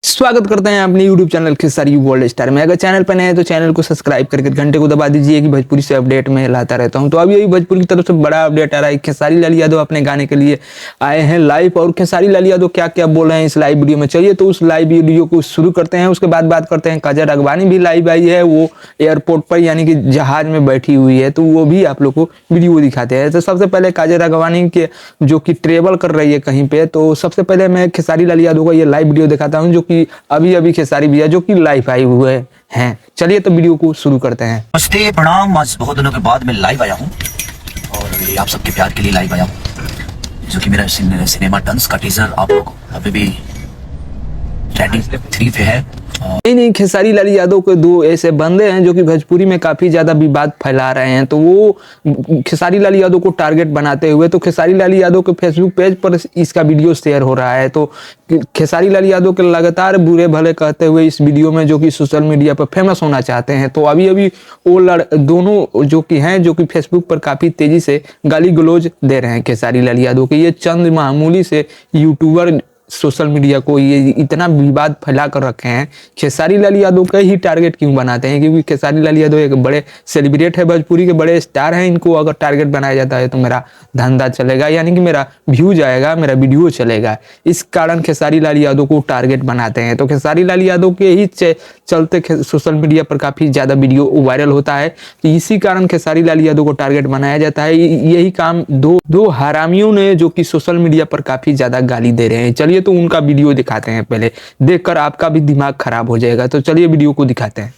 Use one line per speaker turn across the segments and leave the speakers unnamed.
स्वागत करते हैं अपने YouTube channel Khesari world star में। अगर चैनल पर नए हैं तो चैनल को सब्सक्राइब करके घंटे को दबा दीजिए कि भोजपुरी से अपडेट में लाता रहता हूं। तो अभी भोजपुरी की तरफ से बड़ा अपडेट आ रहा है। खेसारी लाल यादव अपने गाने के लिए आए हैं लाइव, और खेसारी लाल यादव क्या क्या बोल रहे हैं इस लाइव वीडियो में, चलिए तो उस लाइव वीडियो को शुरू करते हैं। उसके बाद बात करते हैं काजल राघवानी भी लाइव आई है, वो एयरपोर्ट पर यानी कि जहाज में बैठी हुई है, तो वो भी आप लोग को वीडियो दिखाते हैं। तो सबसे पहले काजल राघवानी के जो कि ट्रेवल कर रही है कहीं पे, तो सबसे पहले मैं खेसारी लाल यादव का ये लाइव वीडियो दिखाता हूँ जो कि अभी खेसारी भैया जो कि लाइव आए हुए हैं। चलिए तो वीडियो को शुरू करते हैं।
नमस्ते, प्रणाम। आज बहुत दिनों के बाद मैं लाइव आया हूँ और आप सबके प्यार के लिए लाइव आया हूँ, जो कि मेरा सिनेमा डंस का टीजर आप लोग अभी भी ट्रेंडिंग 3 पे है।
नहीं, खेसारी लाल यादव के दो ऐसे बंदे हैं जो कि भोजपुरी में काफी ज्यादा विवाद फैला रहे हैं, तो वो खेसारी लाल यादव को टारगेट बनाते हुए, तो खेसारी लाल यादव के फेसबुक पेज पर इसका वीडियो शेयर हो रहा है। तो खेसारी लाल यादव के लगातार बुरे भले कहते हुए इस वीडियो में जो कि सोशल मीडिया पर फेमस होना चाहते हैं, तो अभी वो दोनों जो कि हैं जो कि फेसबुक पर काफी तेजी से गाली गलौज दे रहे हैं खेसारी लाल यादव के। ये चंद मामूली से यूट्यूबर सोशल मीडिया को ये इतना विवाद फैला कर रखे हैं। खेसारी लाल यादव का ही टारगेट क्यों बनाते हैं? क्योंकि खेसारी लाल यादव एक बड़े सेलिब्रेट है, भोजपुरी के बड़े स्टार हैं। इनको अगर टारगेट बनाया जाता है तो मेरा धंधा चलेगा, यानी कि मेरा व्यू आएगा, मेरा वीडियो चलेगा। इस कारण खेसारी लाल यादव को टारगेट बनाते हैं। तो खेसारी लाल यादव के ही चलते सोशल मीडिया पर काफी ज्यादा वीडियो वायरल होता है, तो इसी कारण खेसारी लाल यादव को टारगेट बनाया जाता है। यही काम दो हरामियों ने जो कि सोशल मीडिया पर काफी ज्यादा गाली दे रहे हैं। चलिए तो उनका वीडियो दिखाते हैं, पहले देखकर आपका भी दिमाग खराब हो जाएगा। तो चलिए वीडियो को दिखाते हैं।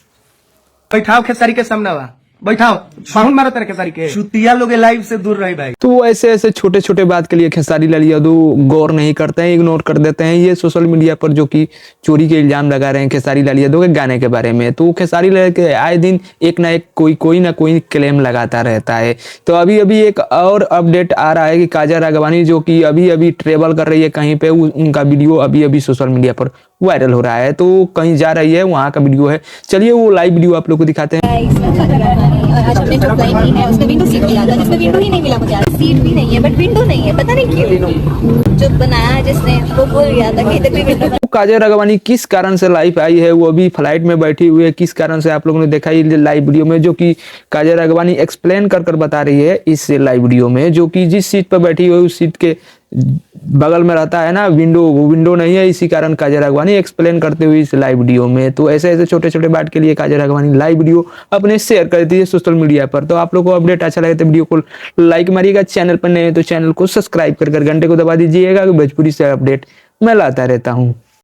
बैठाओ खेसारी के सामने बा, बैठाओ साउंड मारो तेरे खेसारी के शुतिया लोग लाइव से दूर रही भाई।
तो वो ऐसे छोटे छोटे बात के लिए खेसारी लाल यादव गौर नहीं करते हैं, इग्नोर कर देते हैं। ये सोशल मीडिया पर जो कि चोरी के इल्जाम लगा रहे हैं खेसारी लाल यादव के गाने के बारे में, तो खेसारी लाल के आए दिन एक ना एक कोई ना कोई क्लेम लगाता रहता है। तो अभी एक और अपडेट आ रहा है कि काजल राघवानी जो कि अभी ट्रेवल कर रही है कहीं पे, उनका वीडियो अभी सोशल मीडिया पर वायरल हो रहा है। तो कहीं जा रही है, वहां का वीडियो है। चलिए वो लाइव वीडियो आप लोग को दिखाते हैं।
आज हमने जो फ्लाइट की है उसमें विंडो सीट मिला था, जिसमें विंडो ही नहीं मिला मुझे। सीट भी नहीं है बट विंडो नहीं है, पता नहीं क्यों। जो बनाया है जिसने वो बोल गया था कि इधर भी विंडो।
काजल राघवानी किस कारण से लाइव आई है, वो अभी फ्लाइट में बैठी हुई है, किस कारण से आप लोगों ने देखा ये लाइव वीडियो में, जो कि काजल राघवानी एक्सप्लेन कर बता रही है इस लाइव वीडियो में। जो कि जिस सीट पर बैठी हुई है उस सीट के बगल में रहता है ना विंडो, वो विंडो नहीं है, इसी कारण काजल राघवानी एक्सप्लेन करते हुए इस लाइव वीडियो में। तो ऐसे छोटे छोटे बात के लिए काजल राघवानी लाइव वीडियो अपने शेयर करती है सोशल मीडिया पर। तो आप लोग को अपडेट अच्छा लगे तो वीडियो को लाइक मारिएगा, चैनल पर नए हैं तो चैनल को सब्सक्राइब कर घंटे को दबा दीजिएगा कि भोजपुरी से अपडेट मैं लाता रहता हूँ।